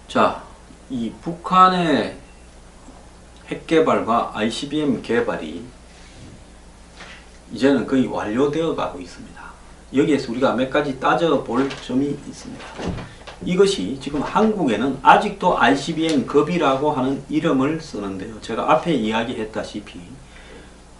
자, 이 북한의 핵 개발과 ICBM 개발이 이제는 거의 완료되어 가고 있습니다. 여기에서 우리가 몇 가지 따져볼 점이 있습니다. 이것이 지금 한국에는 아직도 ICBM 급이라고 하는 이름을 쓰는데요. 제가 앞에 이야기했다시피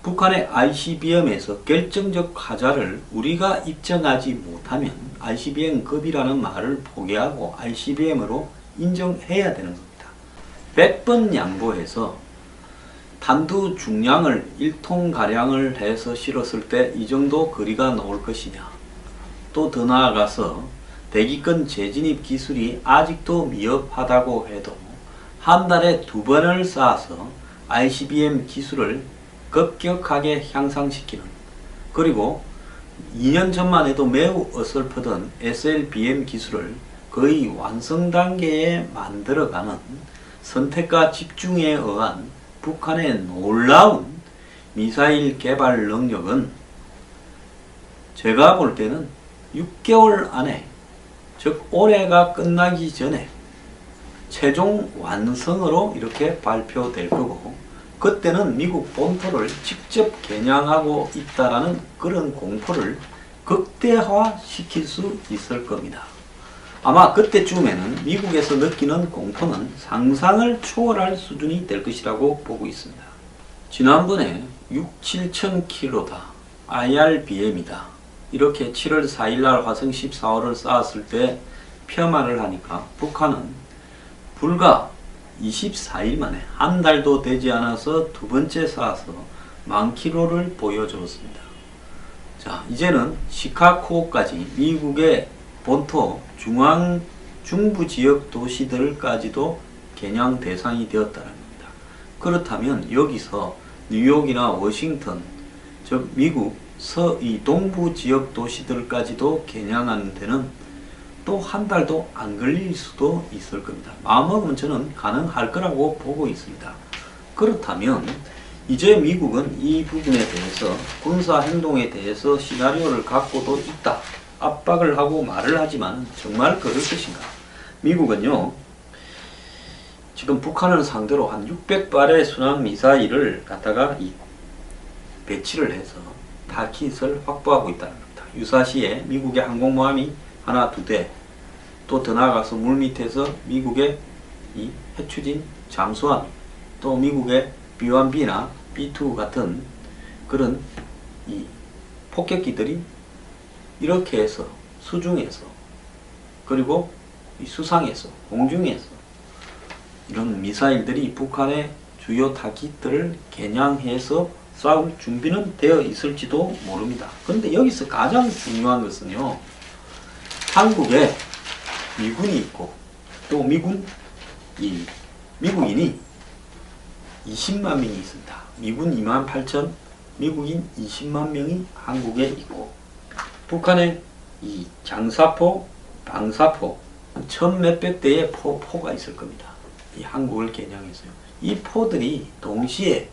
북한의 ICBM에서 결정적 하자를 우리가 입증하지 못하면 ICBM 급이라는 말을 포기하고 ICBM으로 인정해야 되는 겁니다. 100번 양보해서 탄두 중량을 1톤가량을 해서 실었을 때 이 정도 거리가 나올 것이냐, 또 더 나아가서 대기권 재진입 기술이 아직도 미흡하다고 해도 한 달에 2번을 쏴서 ICBM 기술을 급격하게 향상시키는, 그리고 2년 전만 해도 매우 어설프던 SLBM 기술을 거의 완성 단계에 만들어가는 선택과 집중에 의한 북한의 놀라운 미사일 개발 능력은 제가 볼 때는 6개월 안에, 즉 올해가 끝나기 전에 최종 완성으로 이렇게 발표될 거고, 그때는 미국 본토를 직접 겨냥하고 있다라는 그런 공포를 극대화시킬 수 있을 겁니다. 아마 그때쯤에는 미국에서 느끼는 공포는 상상을 초월할 수준이 될 것이라고 보고 있습니다. 지난번에 6-7천 킬로다, IRBM이다, 이렇게 7월 4일날 화성 14호를 쐈을 때 폄하를 하니까 북한은 불과 24일 만에, 한 달도 되지 않아서 두 번째 쏴서 10,000킬로를 보여주었습니다. 자, 이제는 시카고까지 미국의 본토 중부 지역 도시들까지도 겨냥 대상이 되었다는 겁니다. 그렇다면 여기서 뉴욕이나 워싱턴, 즉 미국 이 동부 지역 도시들까지도 겨냥하는 데는 또 한 달도 안 걸릴 수도 있을 겁니다. 마음먹으면 저는 가능할 거라고 보고 있습니다. 그렇다면 이제 미국은 이 부분에 대해서, 군사 행동에 대해서 시나리오를 갖고도 있다, 압박을 하고 말을 하지만 정말 그럴 것인가? 미국은요, 지금 북한을 상대로 한 600발의 순항 미사일을 갖다가 배치를 해서 타깃을 확보하고 있다는 겁니다. 유사시에 미국의 항공모함이 하나, 두 대, 또 더 나아가서 물밑에서 미국의 이 해추진 잠수함, 또 미국의 B-1B나 B-2 같은 그런 이 폭격기들이 이렇게 해서 수중에서, 그리고 수상에서, 공중에서 이런 미사일들이 북한의 주요 타깃들을 겨냥해서 싸울 준비는 되어 있을지도 모릅니다. 그런데 여기서 가장 중요한 것은요, 한국에 미군이 있고, 또 미국인이 20만 명이 있습니다. 미군 28,000, 미국인 20만 명이 한국에 있고, 북한의 이 장사포, 방사포 1,000몇백 대의 포가 있을 겁니다. 이 한국을 겨냥해서요. 이 포들이 동시에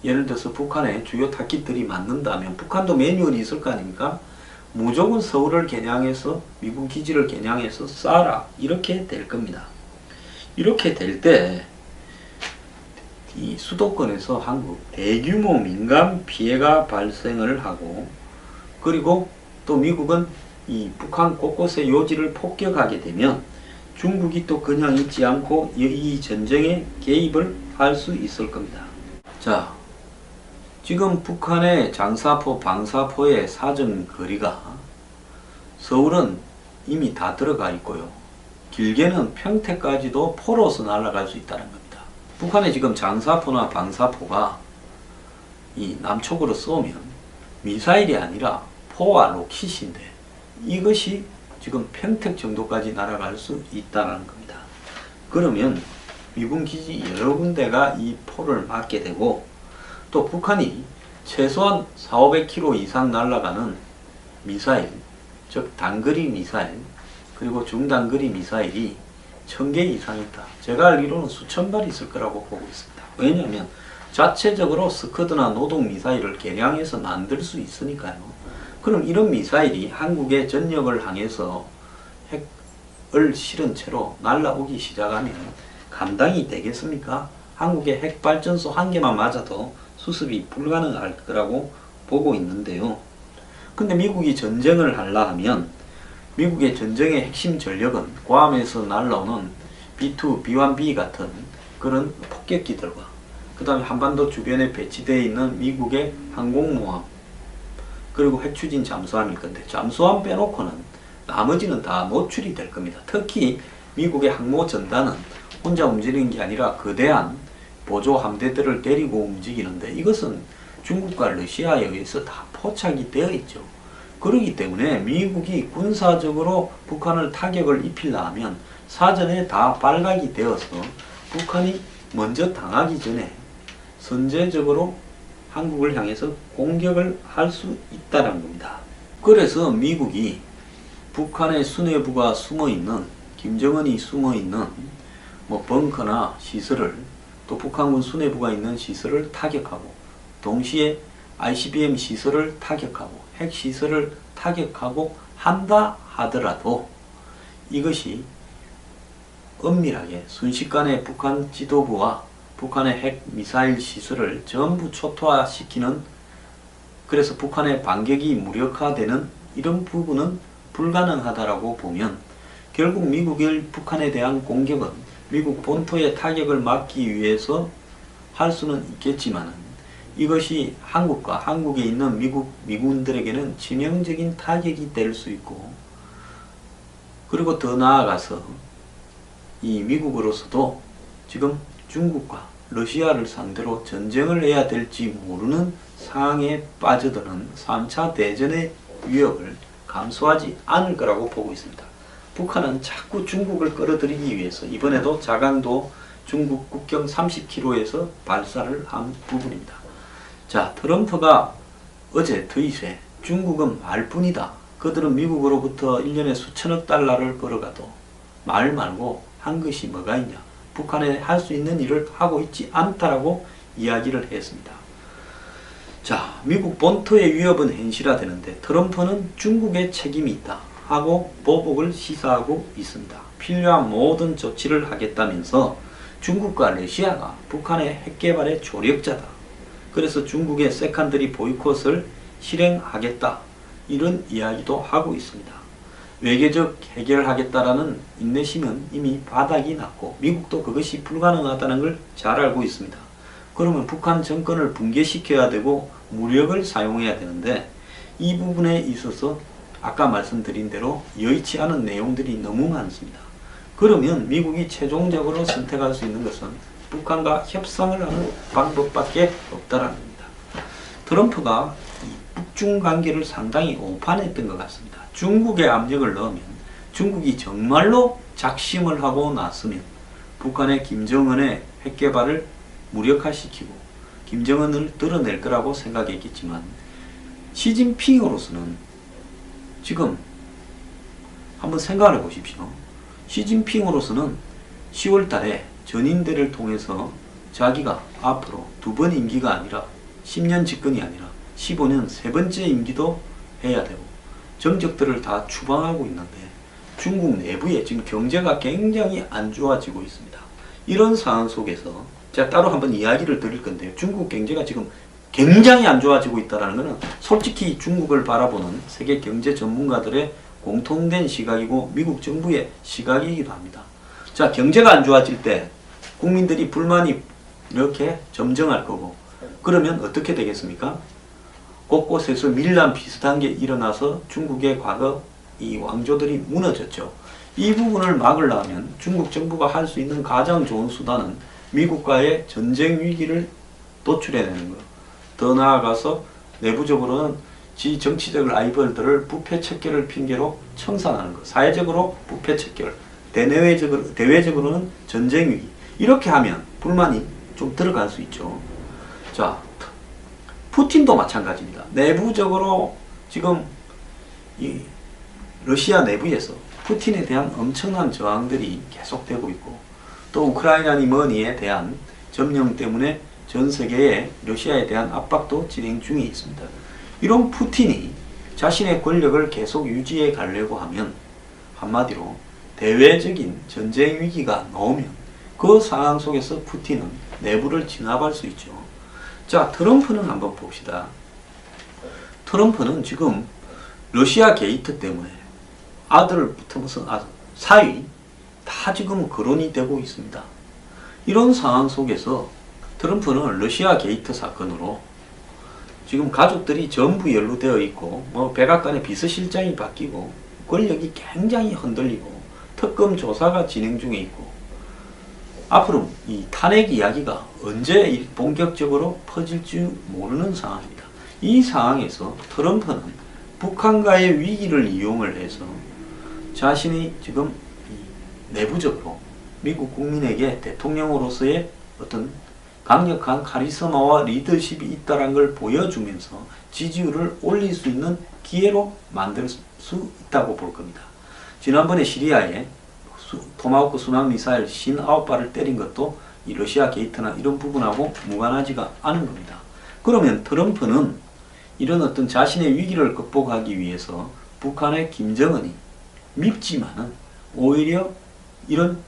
예를 들어서 북한의 주요 타깃들이 맞는다면 북한도 매뉴얼이 있을 거 아닙니까? 무조건 서울을 겨냥해서, 미군 기지를 겨냥해서 쏴라, 이렇게 될 겁니다. 이렇게 될 때 이 수도권에서 한국 대규모 민간 피해가 발생을 하고, 그리고 또 미국은 이 북한 곳곳의 요지를 폭격하게 되면 중국이 또 그냥 있지 않고 이 전쟁에 개입을 할 수 있을 겁니다. 자, 지금 북한의 장사포, 방사포의 사정 거리가 서울은 이미 다 들어가 있고요. 길게는 평택까지도 포로서 날아갈 수 있다는 겁니다. 북한의 지금 장사포나 방사포가 이 남쪽으로 쏘면 미사일이 아니라 포와 로켓인데 이것이 지금 평택 정도까지 날아갈 수 있다는 겁니다. 그러면 미군 기지 여러 군데가 이 포를 맞게 되고, 또 북한이 최소한 400~500km 이상 날아가는 미사일, 즉 단거리 미사일, 그리고 중단거리 미사일이 1000개 이상 있다. 제가 알기로는 수천 발 있을 거라고 보고 있습니다. 왜냐하면 자체적으로 스커드나 노동 미사일을 개량해서 만들 수 있으니까요. 그럼 이런 미사일이 한국의 전역을 향해서 핵 실은 채로 날아오기 시작하면 감당이 되겠습니까? 한국의 핵발전소 한 개만 맞아도 수습이 불가능할 거라고 보고 있는데요. 근데 미국이 전쟁을 하려 하면 미국의 전쟁의 핵심 전력은 괌에서 날아오는 B2, B1B 같은 그런 폭격기들과 그 다음에 한반도 주변에 배치되어 있는 미국의 항공모함 그리고 핵추진 잠수함일 건데, 잠수함 빼놓고는 나머지는 다 노출이 될 겁니다. 특히 미국의 항모전단은 혼자 움직이는 게 아니라 거대한 보조 함대들을 데리고 움직이는데, 이것은 중국과 러시아에 의해서 다 포착이 되어 있죠. 그렇기 때문에 미국이 군사적으로 북한을 타격을 입히려 하면 사전에 다 발각이 되어서 북한이 먼저 당하기 전에 선제적으로 한국을 향해서 공격을 할 수 있다는 겁니다. 그래서 미국이 북한의 수뇌부가 숨어있는, 김정은이 숨어있는 벙커나 시설을, 또 북한군 수뇌부가 있는 시설을 타격하고, 동시에 ICBM 시설을 타격하고 핵시설을 타격하고 한다 하더라도 이것이 엄밀하게 순식간에 북한 지도부와 북한의 핵 미사일 시설을 전부 초토화시키는, 그래서 북한의 반격이 무력화되는 이런 부분은 불가능하다라고 보면, 결국 미국의 북한에 대한 공격은 미국 본토의 타격을 막기 위해서 할 수는 있겠지만, 이것이 한국과 한국에 있는 미군들에게는 치명적인 타격이 될 수 있고, 그리고 더 나아가서 이 미국으로서도 지금 중국과 러시아를 상대로 전쟁을 해야 될지 모르는 상황에 빠져드는 3차 대전의 위협을 감수하지 않을 거라고 보고 있습니다. 북한은 자꾸 중국을 끌어들이기 위해서 이번에도 자강도 중국 국경 30km에서 발사를 한 부분입니다. 자, 트럼프가 어제 트윗에 중국은 말뿐이다, 그들은 미국으로부터 1년에 수천억 달러를 벌어가도 말 말고 한 것이 뭐가 있냐, 북한에 할 수 있는 일을 하고 있지 않다라고 이야기를 했습니다. 자, 미국 본토의 위협은 현실화되는데 트럼프는 중국의 책임이 있다 하고 보복을 시사하고 있습니다. 필요한 모든 조치를 하겠다면서 중국과 러시아가 북한의 핵개발의 조력자다, 그래서 중국의 세컨더리 보이콧을 실행하겠다, 이런 이야기도 하고 있습니다. 외교적 해결하겠다라는 인내심은 이미 바닥이 났고 미국도 그것이 불가능하다는 걸 잘 알고 있습니다. 그러면 북한 정권을 붕괴시켜야 되고 무력을 사용해야 되는데, 이 부분에 있어서 아까 말씀드린 대로 여의치 않은 내용들이 너무 많습니다. 그러면 미국이 최종적으로 선택할 수 있는 것은 북한과 협상을 하는 방법밖에 없다라는 겁니다. 트럼프가 이 북중 관계를 상당히 오판했던 것 같습니다. 중국의 압력을 넣으면, 중국이 정말로 작심을 하고 났으면 북한의 김정은의 핵개발을 무력화시키고 김정은을 드러낼 거라고 생각했겠지만, 시진핑으로서는 지금 한번 생각해 보십시오. 시진핑으로서는 10월 달에 전인대를 통해서 자기가 앞으로 2번 임기가 아니라 10년 집권이 아니라 15년 세 번째 임기도 해야 되고 정적들을 다 추방하고 있는데, 중국 내부에 지금 경제가 굉장히 안 좋아지고 있습니다. 이런 상황 속에서 제가 따로 한번 이야기를 드릴 건데요. 중국 경제가 지금 굉장히 안 좋아지고 있다는 것은 솔직히 중국을 바라보는 세계 경제 전문가들의 공통된 시각이고 미국 정부의 시각이기도 합니다. 자, 경제가 안 좋아질 때 국민들이 불만이 이렇게 점증할 거고, 그러면 어떻게 되겠습니까? 곳곳에서 밀란 비슷한 게 일어나서 중국의 과거 이 왕조들이 무너졌죠. 이 부분을 막으려면 중국 정부가 할 수 있는 가장 좋은 수단은 미국과의 전쟁 위기를 도출해내는 것. 더 나아가서 내부적으로는 지 정치적 라이벌들을 부패 척결을 핑계로 청산하는 것. 사회적으로 부패 척결, 대외적으로는 전쟁 위기. 이렇게 하면 불만이 좀 들어갈 수 있죠. 자, 푸틴도 마찬가지입니다. 내부적으로 지금 이 러시아 내부에서 푸틴에 대한 엄청난 저항들이 계속되고 있고, 또 우크라이나니 뭐니에 대한 점령 때문에 전 세계에 러시아에 대한 압박도 진행 중에 있습니다. 이런 푸틴이 자신의 권력을 계속 유지해 가려고 하면 한마디로 대외적인 전쟁 위기가 나오면 그 상황 속에서 푸틴은 내부를 진압할 수 있죠. 자, 트럼프는 한번 봅시다. 트럼프는 지금 러시아 게이트 때문에 아들부터 무슨 사위 다 지금 거론이 되고 있습니다. 이런 상황 속에서 트럼프는 러시아 게이트 사건으로 지금 가족들이 전부 연루되어 있고 뭐 백악관의 비서실장이 바뀌고 권력이 굉장히 흔들리고 특검 조사가 진행 중에 있고 앞으로 이 탄핵 이야기가 언제 본격적으로 퍼질지 모르는 상황입니다. 이 상황에서 트럼프는 북한과의 위기를 이용을 해서 자신이 지금 내부적으로 미국 국민에게 대통령으로서의 어떤 강력한 카리스마와 리더십이 있다는 걸 보여주면서 지지율을 올릴 수 있는 기회로 만들 수 있다고 볼 겁니다. 지난번에 시리아에 토마호크 순항 미사일 59발을 때린 것도 이 러시아 게이트나 이런 부분하고 무관하지가 않은 겁니다. 그러면 트럼프는 이런 어떤 자신의 위기를 극복하기 위해서 북한의 김정은이 밉지만은 오히려 이런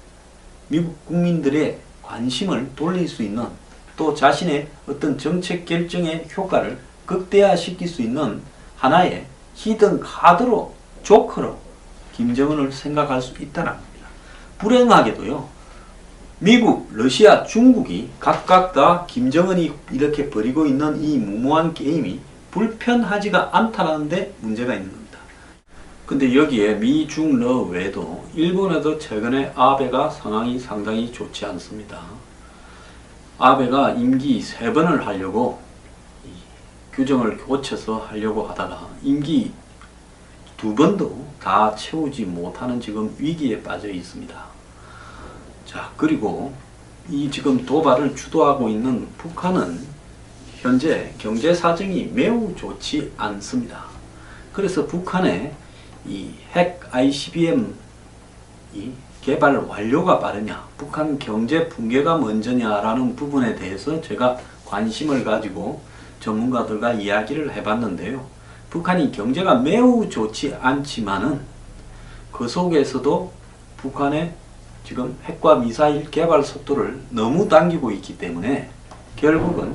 미국 국민들의 관심을 돌릴 수 있는 또 자신의 어떤 정책 결정의 효과를 극대화시킬 수 있는 하나의 히든 카드로 조커로 김정은을 생각할 수 있다는 겁니다. 불행하게도요. 미국, 러시아, 중국이 각각 다 김정은이 이렇게 벌이고 있는 이 무모한 게임이 불편하지가 않다는데 문제가 있는 겁니다. 근데 여기에 미, 중, 러 외에도 일본에도 최근에 아베가 상황이 상당히 좋지 않습니다. 아베가 임기 3번을 하려고 규정을 고쳐서 하려고 하다가 임기 2번도 다 채우지 못하는 지금 위기에 빠져 있습니다. 자, 그리고 이 지금 도발을 주도하고 있는 북한은 현재 경제 사정이 매우 좋지 않습니다. 그래서 북한의 이 핵 ICBM 이 개발 완료가 빠르냐, 북한 경제 붕괴가 먼저냐라는 부분에 대해서 제가 관심을 가지고 전문가들과 이야기를 해봤는데요. 북한이 경제가 매우 좋지 않지만은 그 속에서도 북한의 지금 핵과 미사일 개발 속도를 너무 당기고 있기 때문에 결국은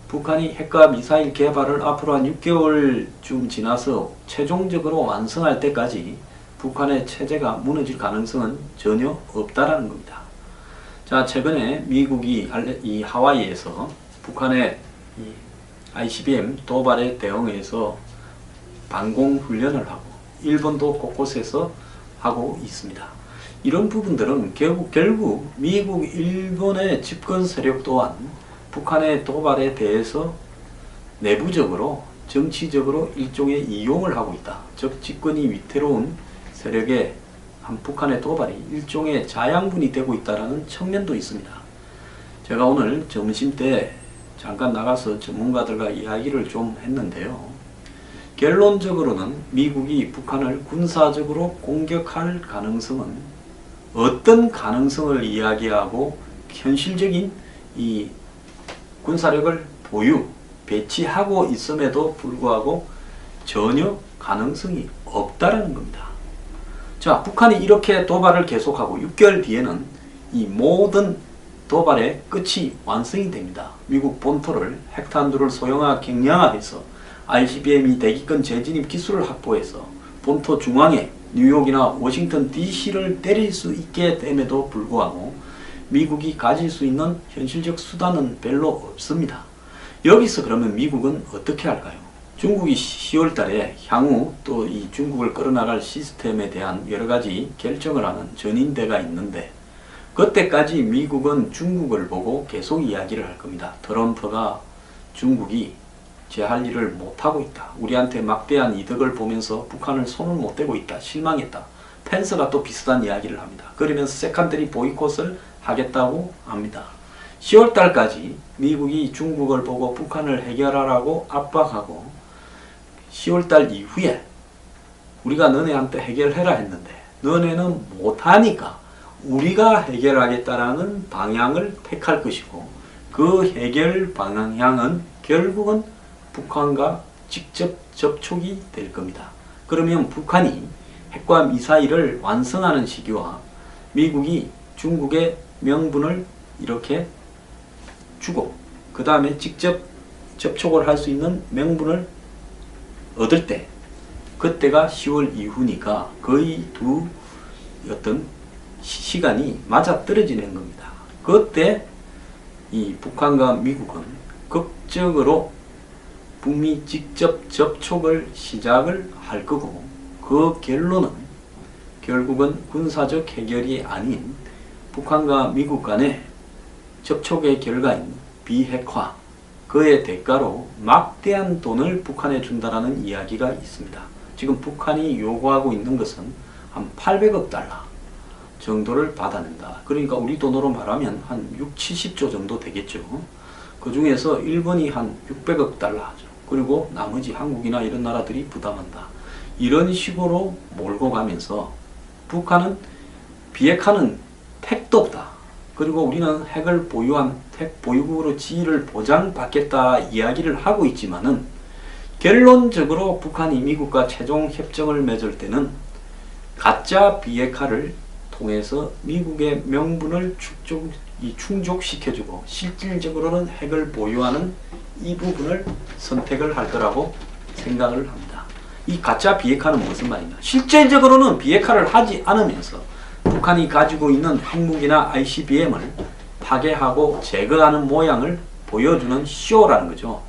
북한이 핵과 미사일 개발을 앞으로 한 6개월쯤 지나서 최종적으로 완성할 때까지 북한의 체제가 무너질 가능성은 전혀 없다라는 겁니다. 자, 최근에 미국이 이 하와이에서 북한의 이 ICBM 도발에 대응해서 방공 훈련을 하고 일본도 곳곳에서 하고 있습니다. 이런 부분들은 결국 미국, 일본의 집권 세력 또한 북한의 도발에 대해서 내부적으로 정치적으로 일종의 이용을 하고 있다. 즉 집권이 위태로운 세력의 북한의 도발이 일종의 자양분이 되고 있다는 측면도 있습니다. 제가 오늘 점심때 잠깐 나가서 전문가들과 이야기를 좀 했는데요. 결론적으로는 미국이 북한을 군사적으로 공격할 가능성은 어떤 가능성을 이야기하고 현실적인 이 군사력을 배치하고 있음에도 불구하고 전혀 가능성이 없다라는 겁니다. 자, 북한이 이렇게 도발을 계속하고 6개월 뒤에는 이 모든 도발의 끝이 완성이 됩니다. 미국 본토를 핵탄두를 소형화 경량화해서 ICBM이 대기권 재진입 기술을 확보해서 본토 중앙에 뉴욕이나 워싱턴 DC를 때릴 수 있게 됨에도 불구하고 미국이 가질 수 있는 현실적 수단은 별로 없습니다. 여기서 그러면 미국은 어떻게 할까요? 중국이 10월 달에 향후 또 이 중국을 끌어나갈 시스템에 대한 여러 가지 결정을 하는 전인대가 있는데 그때까지 미국은 중국을 보고 계속 이야기를 할 겁니다. 트럼프가 중국이 제 할 일을 못하고 있다. 우리한테 막대한 이득을 보면서 북한을 손을 못 대고 있다. 실망했다. 펜스가 또 비슷한 이야기를 합니다. 그러면서 세컨더리 보이콧을 하겠다고 합니다. 10월 달까지 미국이 중국을 보고 북한을 해결하라고 압박하고 10월 달 이후에 우리가 너네한테 해결해라 했는데 너네는 못하니까 우리가 해결하겠다라는 방향을 택할 것이고 그 해결 방향은 결국은 북한과 직접 접촉이 될 겁니다. 그러면 북한이 핵과 미사일을 완성하는 시기와 미국이 중국의 명분을 이렇게 주고 그 다음에 직접 접촉을 할 수 있는 명분을 얻을 때 그때가 10월 이후니까 거의 두 어떤 시간이 맞아 떨어지는 겁니다. 그때 이 북한과 미국은 극적으로 북미 직접 접촉을 시작을 할 거고 그 결론은 결국은 군사적 해결이 아닌 북한과 미국 간의 접촉의 결과인 비핵화 그의 대가로 막대한 돈을 북한에 준다라는 이야기가 있습니다. 지금 북한이 요구하고 있는 것은 한 800억 달러 정도를 받아낸다. 그러니까 우리 돈으로 말하면 한 6, 70조 정도 되겠죠. 그 중에서 일본이 한 600억 달러죠. 그리고 나머지 한국이나 이런 나라들이 부담한다. 이런 식으로 몰고 가면서 북한은 비핵화는 택도 없다. 그리고 우리는 핵을 보유한 핵 보유국으로 지위를 보장받겠다 이야기를 하고 있지만은 결론적으로 북한이 미국과 최종 협정을 맺을 때는 가짜 비핵화를 통해서 미국의 명분을 충족시켜주고 실질적으로는 핵을 보유하는 이 부분을 선택을 할 거라고 생각을 합니다. 이 가짜 비핵화는 무슨 말이냐? 실질적으로는 비핵화를 하지 않으면서 북한이 가지고 있는 핵무기나 ICBM을 파괴하고 제거하는 모양을 보여주는 쇼라는 거죠.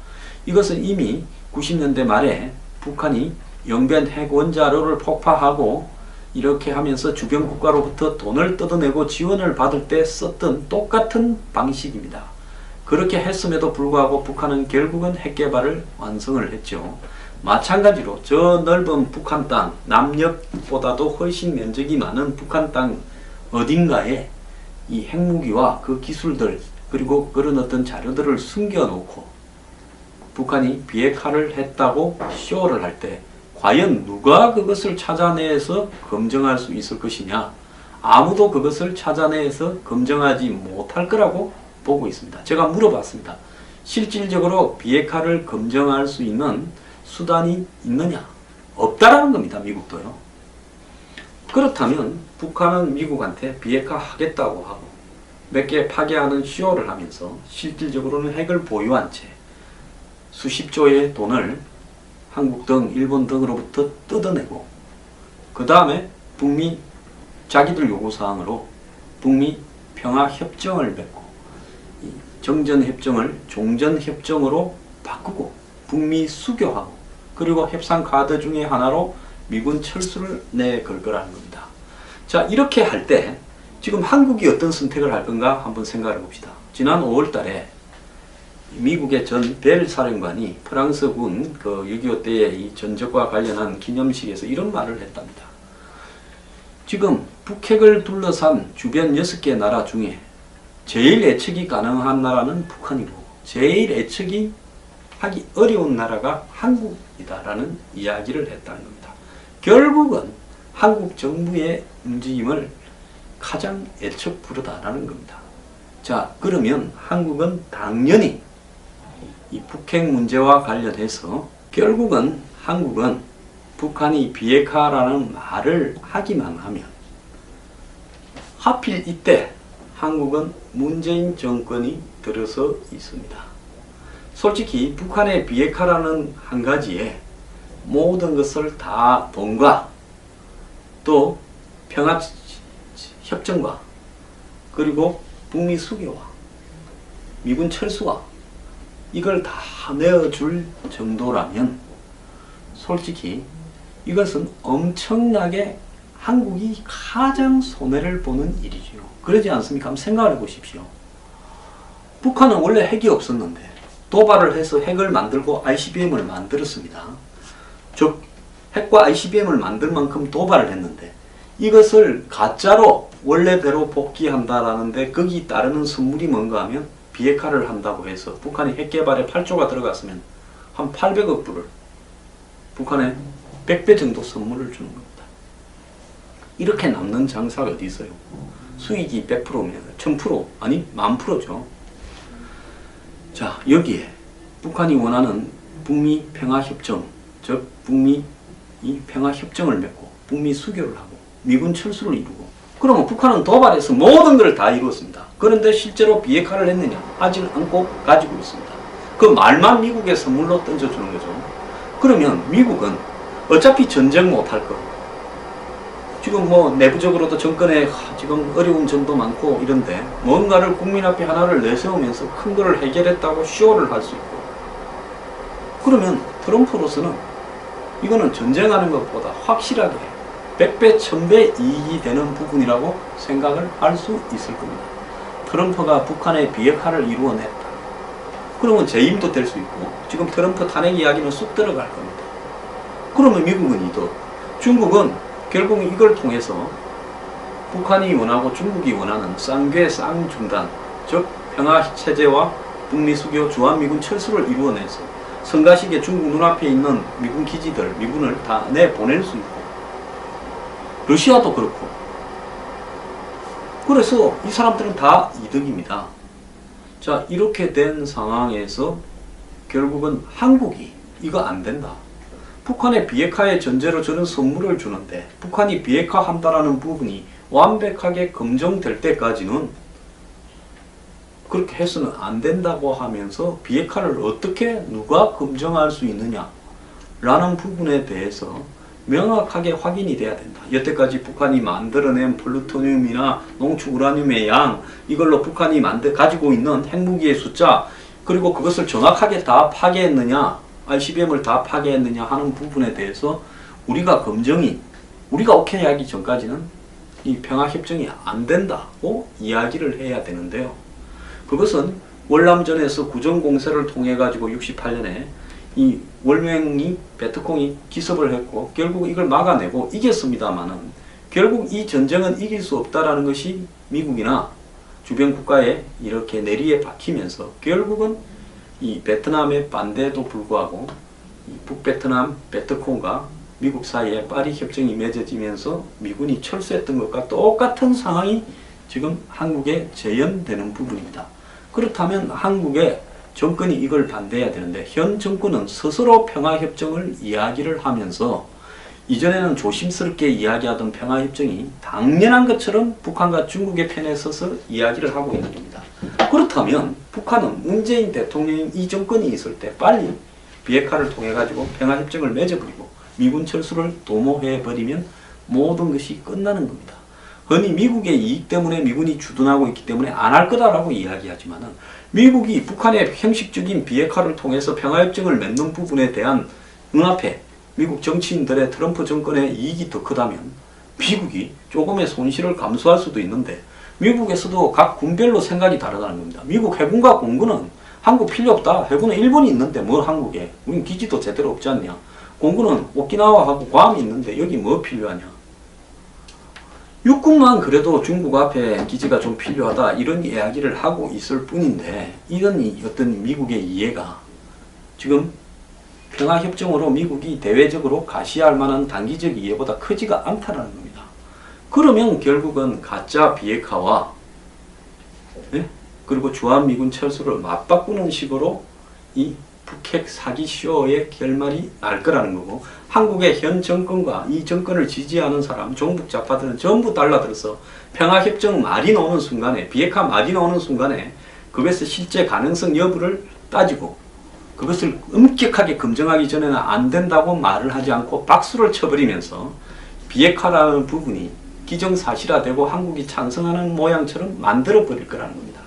이것은 이미 90년대 말에 북한이 영변 핵 원자로를 폭파하고 이렇게 하면서 주변 국가로부터 돈을 뜯어내고 지원을 받을 때 썼던 똑같은 방식입니다. 그렇게 했음에도 불구하고 북한은 결국은 핵 개발을 완성을 했죠. 마찬가지로 저 넓은 북한 땅, 남녘보다도 훨씬 면적이 많은 북한 땅 어딘가에 이 핵무기와 그 기술들 그리고 그런 어떤 자료들을 숨겨놓고 북한이 비핵화를 했다고 쇼를 할 때 과연 누가 그것을 찾아내서 검증할 수 있을 것이냐? 아무도 그것을 찾아내서 검증하지 못할 거라고 보고 있습니다. 제가 물어봤습니다. 실질적으로 비핵화를 검증할 수 있는 수단이 있느냐? 없다라는 겁니다. 미국도요. 그렇다면 북한은 미국한테 비핵화 하겠다고 하고 몇 개 파괴하는 쇼를 하면서 실질적으로는 핵을 보유한 채 수십 조의 돈을 한국 등 일본 등으로부터 뜯어내고 그 다음에 북미 자기들 요구사항으로 북미 평화협정을 맺고 정전협정을 종전협정으로 바꾸고 북미 수교하고 그리고 협상 카드 중에 하나로 미군 철수를 내걸 거라는 겁니다. 자, 이렇게 할 때 지금 한국이 어떤 선택을 할 건가 한번 생각해 봅시다. 지난 5월 달에 미국의 전 벨 사령관이 프랑스군 그 6.25 때의 이 전적과 관련한 기념식에서 이런 말을 했답니다. 지금 북핵을 둘러싼 주변 6개 나라 중에 제일 예측이 가능한 나라는 북한이고 제일 예측이 하기 어려운 나라가 한국이다라는 이야기를 했다는 겁니다. 결국은 한국 정부의 움직임을 가장 예측 불허다라는 겁니다. 자, 그러면 한국은 당연히 이 북핵 문제와 관련해서 결국은 한국은 북한이 비핵화라는 말을 하기만 하면 하필 이때 한국은 문재인 정권이 들어서 있습니다. 솔직히 북한의 비핵화라는 한 가지에 모든 것을 다 돈과 또 평화협정과 그리고 북미 수교와 미군 철수와 이걸 다 내어줄 정도라면 솔직히 이것은 엄청나게 한국이 가장 손해를 보는 일이지요. 그러지 않습니까? 한번 생각해 보십시오. 북한은 원래 핵이 없었는데 도발을 해서 핵을 만들고 ICBM을 만들었습니다. 즉 핵과 ICBM을 만들 만큼 도발을 했는데 이것을 가짜로 원래대로 복귀한다라는데 거기 따르는 선물이 뭔가 하면 비핵화를 한다고 해서 북한이 핵 개발에 8조가 들어갔으면 한 800억 불을 북한에 100배 정도 선물을 주는 겁니다. 이렇게 남는 장사가 어디 있어요? 수익이 100%면 1000% 아니 10,000%죠. 자, 여기에 북한이 원하는 북미 평화협정 즉 북미 이 평화협정을 맺고 북미 수교를 하고 미군 철수를 이루고, 그러면 북한은 도발해서 모든 걸 다 이루었습니다. 그런데 실제로 비핵화를 했느냐? 하지 않고 가지고 있습니다. 그 말만 미국에 선물로 던져주는 거죠. 그러면 미국은 어차피 전쟁 못할 거, 지금 뭐 내부적으로도 정권에 지금 어려운 점도 많고 이런데 뭔가를 국민 앞에 하나를 내세우면서 큰 거를 해결했다고 쇼를 할 수 있고, 그러면 트럼프로서는 이거는 전쟁하는 것보다 확실하게 100배, 1000배 이익이 되는 부분이라고 생각을 할 수 있을 겁니다. 트럼프가 북한의 비핵화를 이루어냈다. 그러면 재임도 될 수 있고, 지금 트럼프 탄핵 이야기는 쑥 들어갈 겁니다. 그러면 미국은 이득, 중국은 결국 이걸 통해서 북한이 원하고 중국이 원하는 쌍궤 쌍중단, 즉 평화체제와 북미 수교, 주한미군 철수를 이루어내서 성가시게 중국 눈앞에 있는 미군 기지들, 미군을 다 내보낼 수 있고, 러시아도 그렇고, 그래서 이 사람들은 다 이득입니다. 자, 이렇게 된 상황에서 결국은 한국이 이거 안 된다, 북한의 비핵화의 전제로 저런 선물을 주는데 북한이 비핵화한다라는 부분이 완벽하게 검증될 때까지는 그렇게 해서는 안 된다고 하면서 비핵화를 어떻게 누가 검증할 수 있느냐 라는 부분에 대해서 명확하게 확인이 돼야 된다. 여태까지 북한이 만들어낸 플루토늄이나 농축 우라늄의 양, 이걸로 북한이 가지고 있는 핵무기의 숫자, 그리고 그것을 정확하게 다 파괴했느냐, ICBM을 다 파괴했느냐 하는 부분에 대해서 우리가 검증이, 우리가 오케이 하기 전까지는 이 평화협정이 안 된다고 이야기를 해야 되는데요. 그것은 월남전에서 구정공세를 통해 가지고 68년에 이 월명이 베트콩이 기습을 했고 결국 이걸 막아내고 이겼습니다만은, 결국 이 전쟁은 이길 수 없다라는 것이 미국이나 주변 국가에 이렇게 내리에 박히면서 결국은 이 베트남의 반대에도 불구하고 이 북베트남 베트콩과 미국 사이에 파리 협정이 맺어지면서 미군이 철수했던 것과 똑같은 상황이 지금 한국에 재현되는 부분입니다. 그렇다면 한국의 정권이 이걸 반대해야 되는데, 현 정권은 스스로 평화협정을 이야기를 하면서 이전에는 조심스럽게 이야기하던 평화협정이 당연한 것처럼 북한과 중국의 편에 서서 이야기를 하고 있는 겁니다. 그렇다면 북한은 문재인 대통령이 이 정권이 있을 때 빨리 비핵화를 통해 가지고 평화협정을 맺어버리고 미군 철수를 도모해버리면 모든 것이 끝나는 겁니다. 흔히 미국의 이익 때문에 미군이 주둔하고 있기 때문에 안 할 거다라고 이야기하지만은, 미국이 북한의 형식적인 비핵화를 통해서 평화협정을 맺는 부분에 대한 눈앞에 미국 정치인들의 트럼프 정권의 이익이 더 크다면 미국이 조금의 손실을 감수할 수도 있는데, 미국에서도 각 군별로 생각이 다르다는 겁니다. 미국 해군과 공군은 한국 필요 없다. 해군은 일본이 있는데 뭘 한국에, 우린 기지도 제대로 없지 않냐. 공군은 오키나와하고 괌이 있는데 여기 뭐 필요하냐. 육군만 그래도 중국 앞에 기지가 좀 필요하다 이런 이야기를 하고 있을 뿐인데, 이런 어떤 미국의 이해가 지금 평화협정으로 미국이 대외적으로 가시할 만한 단기적 이해보다 크지가 않다는 겁니다. 그러면 결국은 가짜 비핵화와 그리고 주한미군 철수를 맞바꾸는 식으로 이 북핵 사기 쇼의 결말이 날 거라는 거고, 한국의 현 정권과 이 정권을 지지하는 사람, 종북 좌파들은 전부 달라들어서 평화협정 말이 나오는 순간에, 비핵화 말이 나오는 순간에 그것의 실제 가능성 여부를 따지고 그것을 엄격하게 검증하기 전에는 안 된다고 말을 하지 않고 박수를 쳐버리면서 비핵화라는 부분이 기정사실화되고 한국이 찬성하는 모양처럼 만들어버릴 거라는 겁니다.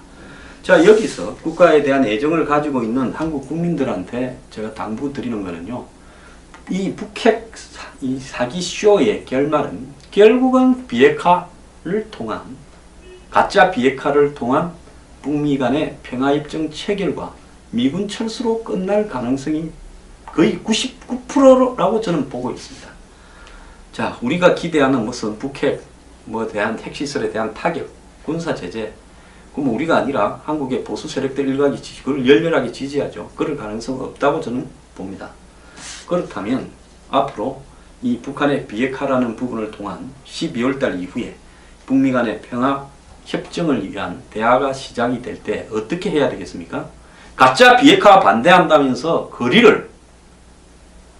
자, 여기서 국가에 대한 애정을 가지고 있는 한국 국민들한테 제가 당부드리는 거는요, 이 북핵 이 사기쇼의 결말은 결국은 비핵화를 통한, 가짜 비핵화를 통한 북미 간의 평화협정 체결과 미군 철수로 끝날 가능성이 거의 99%라고 저는 보고 있습니다. 자, 우리가 기대하는 무슨 북핵 대한 핵시설에 대한 타격, 군사 제재, 그럼 우리가 아니라 한국의 보수 세력들 일각이 그걸 열렬하게 지지하죠. 그럴 가능성은 없다고 저는 봅니다. 그렇다면 앞으로 이 북한의 비핵화라는 부분을 통한 12월달 이후에 북미 간의 평화 협정을 위한 대화가 시작이 될 때 어떻게 해야 되겠습니까? 가짜 비핵화 반대한다면서 거리를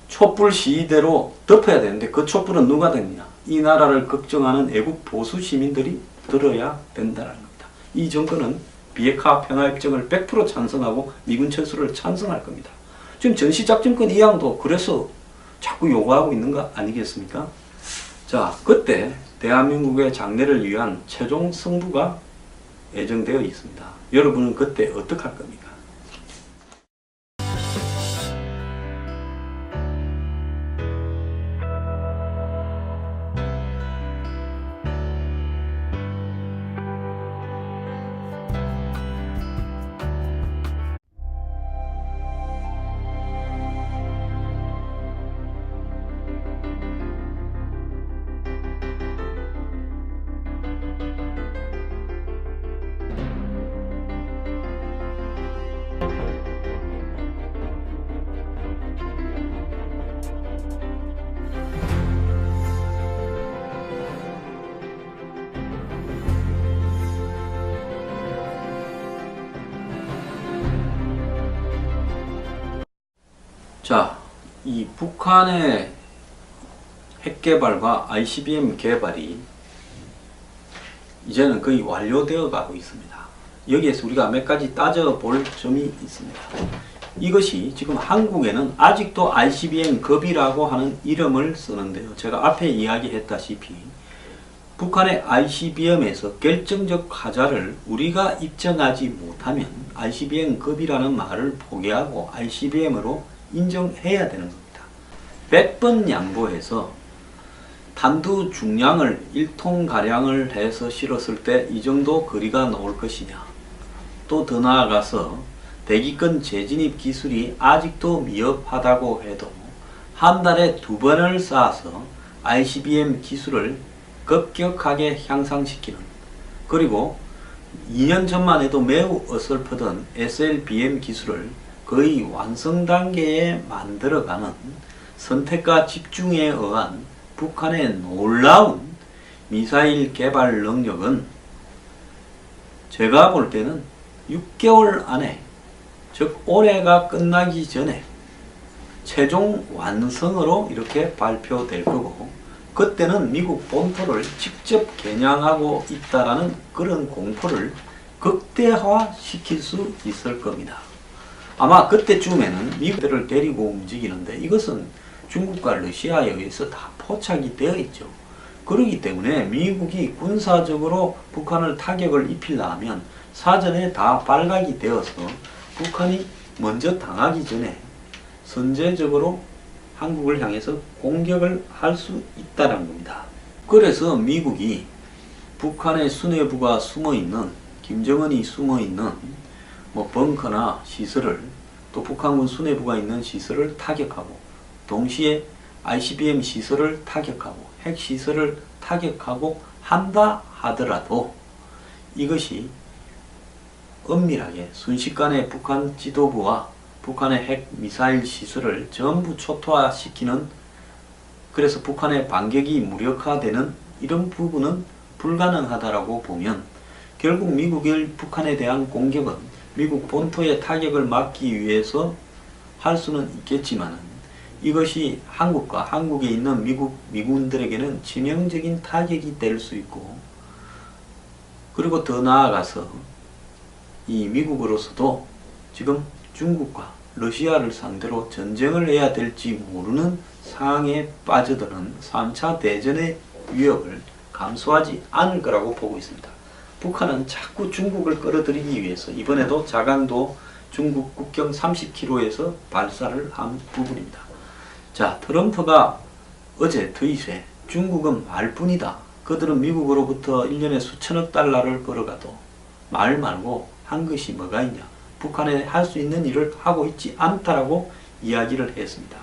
촛불 시위대로 덮어야 되는데 그 촛불은 누가 됐냐? 이 나라를 걱정하는 애국 보수 시민들이 들어야 된다는 겁니다. 이 정권은 비핵화 평화협정을 100% 찬성하고 미군 철수를 찬성할 겁니다. 지금 전시작전권 이양도 그래서 자꾸 요구하고 있는 거 아니겠습니까? 자, 그때 대한민국의 장래를 위한 최종 승부가 예정되어 있습니다. 여러분은 그때 어떻게 할 겁니까? 자, 이 북한의 핵개발과 ICBM 개발이 이제는 거의 완료되어 가고 있습니다. 여기에서 우리가 몇 가지 따져볼 점이 있습니다. 이것이 지금 한국에는 아직도 ICBM 급이라고 하는 이름을 쓰는데요. 제가 앞에 이야기했다시피 북한의 ICBM에서 결정적 하자를 우리가 입증하지 못하면 ICBM 급이라는 말을 포기하고 ICBM으로 인정해야 되는 겁니다. 100번 양보해서 탄두 중량을 1톤가량을 해서 실었을 때 이 정도 거리가 나올 것이냐, 또 더 나아가서 대기권 재진입 기술이 아직도 미흡하다고 해도 한 달에 2번을 쏴서 ICBM 기술을 급격하게 향상시키는, 그리고 2년 전만 해도 매우 어설프던 SLBM 기술을 거의 완성 단계에 만들어가는 선택과 집중에 의한 북한의 놀라운 미사일 개발 능력은 제가 볼 때는 6개월 안에, 즉 올해가 끝나기 전에 최종 완성으로 이렇게 발표될 거고, 그때는 미국 본토를 직접 겨냥하고 있다라는 그런 공포를 극대화시킬 수 있을 겁니다. 아마 그때쯤에는 미국들을 데리고 움직이는데 이것은 중국과 러시아에 의해서 다 포착이 되어 있죠. 그렇기 때문에 미국이 군사적으로 북한을 타격을 입히려면 사전에 다 발각이 되어서 북한이 먼저 당하기 전에 선제적으로 한국을 향해서 공격을 할 수 있다는 겁니다. 그래서 미국이 북한의 수뇌부가 숨어있는, 김정은이 숨어있는 벙커나 시설을, 또 북한군 수뇌부가 있는 시설을 타격하고, 동시에 ICBM 시설을 타격하고 핵시설을 타격하고 한다 하더라도 이것이 엄밀하게 순식간에 북한 지도부와 북한의 핵 미사일 시설을 전부 초토화시키는, 그래서 북한의 반격이 무력화되는 이런 부분은 불가능하다라고 보면 결국 미국의 북한에 대한 공격은 미국 본토의 타격을 막기 위해서 할 수는 있겠지만 이것이 한국과 한국에 있는 미국 미군들에게는 치명적인 타격이 될 수 있고, 그리고 더 나아가서 이 미국으로서도 지금 중국과 러시아를 상대로 전쟁을 해야 될지 모르는 상황에 빠져드는 3차 대전의 위협을 감수하지 않을 거라고 보고 있습니다. 북한은 자꾸 중국을 끌어들이기 위해서 이번에도 자강도 중국 국경 30km에서 발사를 한 부분입니다. 자, 트럼프가 어제 트윗에 중국은 말뿐이다, 그들은 미국으로부터 1년에 수천억 달러를 벌어가도 말 말고 한 것이 뭐가 있냐, 북한에 할 수 있는 일을 하고 있지 않다라고 이야기를 했습니다.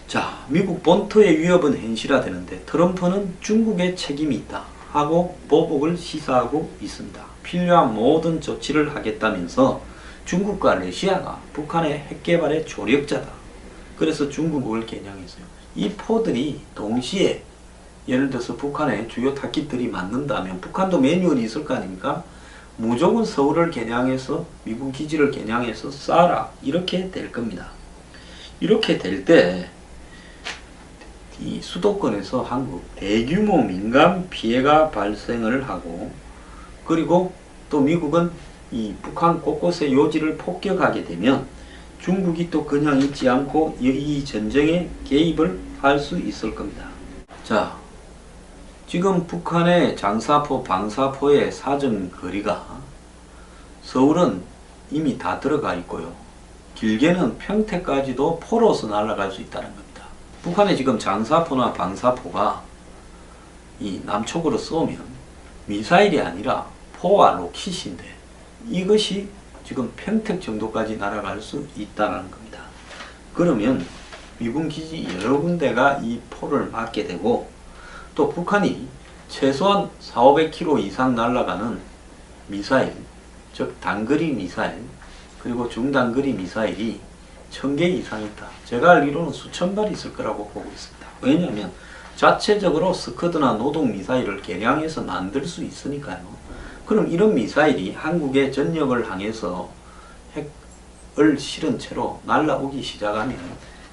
자, 미국 본토의 위협은 현실화되는데 트럼프는 중국의 책임이 있다 하고 보복을 시사하고 있습니다. 필요한 모든 조치를 하겠다면서 중국과 러시아가 북한의 핵개발의 조력자다, 그래서 중국을 겨냥했어요. 이 포들이 동시에 예를 들어서 북한의 주요 타깃들이 맞는다면 북한도 매뉴얼이 있을 거 아닙니까? 무조건 서울을 겨냥해서 미군 기지를 겨냥해서 쏴라, 이렇게 될 겁니다. 이렇게 될 때 이 수도권에서 한국 대규모 민간 피해가 발생을 하고, 그리고 또 미국은 이 북한 곳곳의 요지를 폭격하게 되면 중국이 또 그냥 있지 않고 이 전쟁에 개입을 할 수 있을 겁니다. 자, 지금 북한의 장사포, 방사포의 사정거리가 서울은 이미 다 들어가 있고요. 길게는 평택까지도 포로서 날아갈 수 있다는 겁니다. 북한의 지금 장사포나 방사포가 이 남쪽으로 쏘면 미사일이 아니라 포와 로켓인데 이것이 지금 평택 정도까지 날아갈 수 있다는 겁니다. 그러면 미군 기지 여러 군데가 이 포를 맞게 되고, 또 북한이 최소한 400~500km 이상 날아가는 미사일, 즉 단거리 미사일, 그리고 중단거리 미사일이 1000개 이상 있다. 제가 알기로는 수천 발 있을 거라고 보고 있습니다. 왜냐하면 자체적으로 스커드나 노동 미사일을 개량해서 만들 수 있으니까요. 그럼 이런 미사일이 한국의 전역을 향해서 핵을 실은 채로 날아오기 시작하면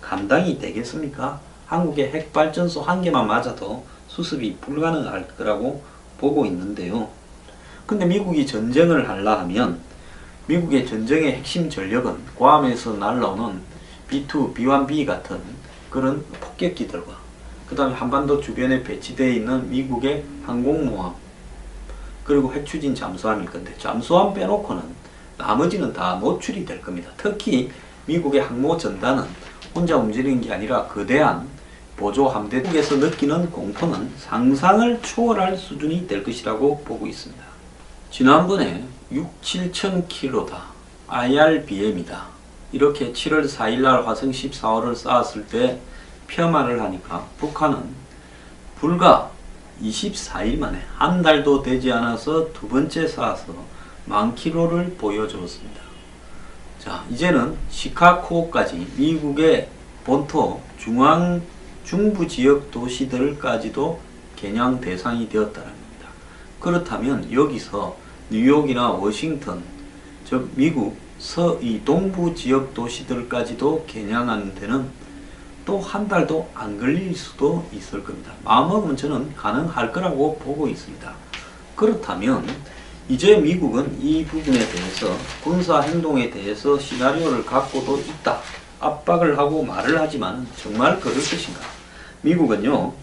감당이 되겠습니까? 한국의 핵발전소 한 개만 맞아도 수습이 불가능할 거라고 보고 있는데요. 근데 미국이 전쟁을 하려 하면 미국의 전쟁의 핵심 전력은 괌에서 날라오는 B2, B1B 같은 그런 폭격기들과 그 다음에 한반도 주변에 배치되어 있는 미국의 항공모함, 그리고 핵추진 잠수함일 건데, 잠수함 빼놓고는 나머지는 다 노출이 될 겁니다. 특히 미국의 항모전단은 혼자 움직이는 게 아니라 거대한 보조함대 쪽에서 느끼는 공포는 상상을 초월할 수준이 될 것이라고 보고 있습니다. 지난번에 6~7,000km다. IRBM이다. 이렇게 7월 4일날 화성 14호를 쌓았을 때 폄하를 하니까 북한은 불과 24일 만에, 한 달도 되지 않아서 두 번째 쌓아서 10,000km를 보여주었습니다. 자, 이제는 시카고까지 미국의 본토 중부 지역 도시들까지도 겨냥 대상이 되었다는 겁니다. 그렇다면 여기서 뉴욕이나 워싱턴, 즉 미국 이 동부 지역 도시들까지도 겨냥하는 데는 또 한 달도 안 걸릴 수도 있을 겁니다. 마음먹으면 저는 가능할 거라고 보고 있습니다. 그렇다면 이제 미국은 이 부분에 대해서, 군사 행동에 대해서 시나리오를 갖고도 있다. 압박을 하고 말을 하지만 정말 그럴 것인가? 미국은요,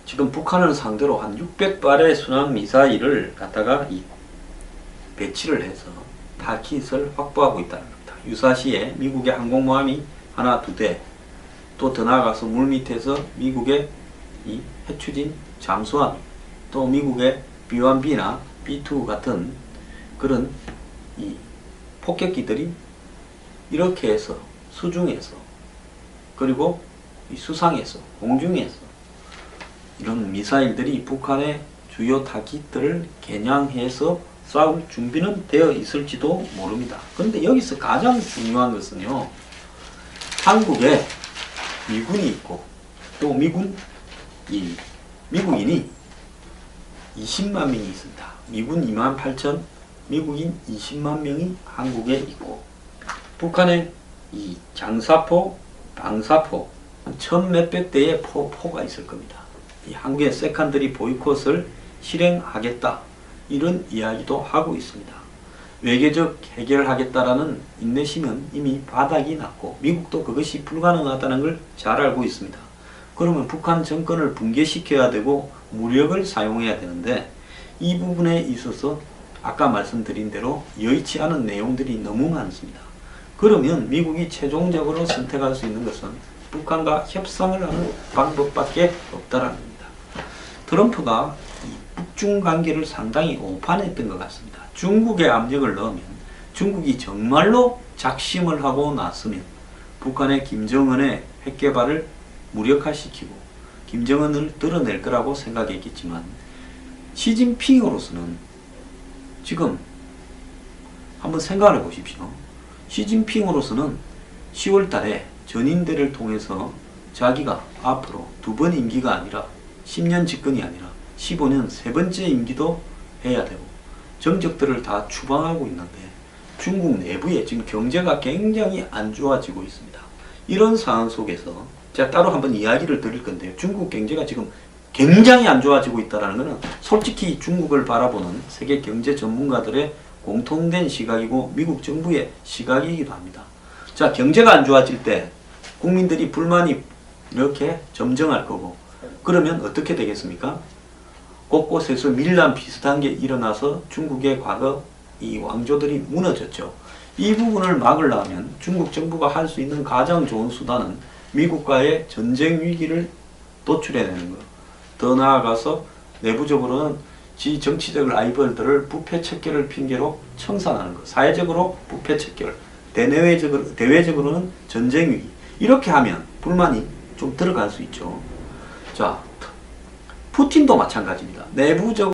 지금 북한을 상대로 한 600발의 순항 미사일을 갖다가 배치를 해서 타깃을 확보하고 있다는 겁니다. 유사시에 미국의 항공모함이 하나, 두 대, 또 더 나아가서 물밑에서 미국의 이 핵추진 잠수함, 또 미국의 B1B나 B2 같은 그런 이 폭격기들이 이렇게 해서 수중에서, 그리고 이 수상에서, 공중에서 이런 미사일들이 북한의 주요 타깃들을 겨냥해서 싸울 준비는 되어 있을지도 모릅니다. 그런데 여기서 가장 중요한 것은요, 한국에 미군이 있고 또 미국인이 20만 명이 있습니다. 미군 28,000, 미국인 20만 명이 한국에 있고, 북한에 이 장사포, 방사포 1,000몇백 대의 포가 있을 겁니다. 이 한국의 세컨더리 보이콧을 실행하겠다, 이런 이야기도 하고 있습니다. 외교적 해결하겠다라는 인내심은 이미 바닥이 났고 미국도 그것이 불가능하다는 걸 잘 알고 있습니다. 그러면 북한 정권을 붕괴시켜야 되고 무력을 사용해야 되는데, 이 부분에 있어서 아까 말씀드린 대로 여의치 않은 내용들이 너무 많습니다. 그러면 미국이 최종적으로 선택할 수 있는 것은 북한과 협상을 하는 방법밖에 없다라는 겁니다. 트럼프가 이 북중 관계를 상당히 오판했던 것 같습니다. 중국의 압력을 넣으면, 중국이 정말로 작심을 하고 났으면 북한의 김정은의 핵개발을 무력화시키고 김정은을 드러낼 거라고 생각했겠지만, 시진핑으로서는 지금 한번 생각해 보십시오. 시진핑으로서는 10월 달에 전인대를 통해서 자기가 앞으로 두 번 임기가 아니라 10년 집권이 아니라 15년 세 번째 임기도 해야 되고 정적들을 다 추방하고 있는데, 중국 내부에 지금 경제가 굉장히 안 좋아지고 있습니다. 이런 상황 속에서 제가 따로 한번 이야기를 드릴 건데요. 중국 경제가 지금 굉장히 안 좋아지고 있다는 것은 솔직히 중국을 바라보는 세계 경제 전문가들의 공통된 시각이고 미국 정부의 시각이기도 합니다. 자, 경제가 안 좋아질 때 국민들이 불만이 이렇게 점증할 거고, 그러면 어떻게 되겠습니까? 곳곳에서 밀란 비슷한 게 일어나서 중국의 과거 이 왕조들이 무너졌죠. 이 부분을 막으려면 중국 정부가 할 수 있는 가장 좋은 수단은 미국과의 전쟁 위기를 도출해내는 것. 더 나아가서 내부적으로는 지 정치적 라이벌들을 부패 척결을 핑계로 청산하는 것. 사회적으로 부패 척결, 대외적으로는 전쟁 위기. 이렇게 하면 불만이 좀 들어갈 수 있죠. 자, 푸틴도 마찬가지입니다. 내부적으로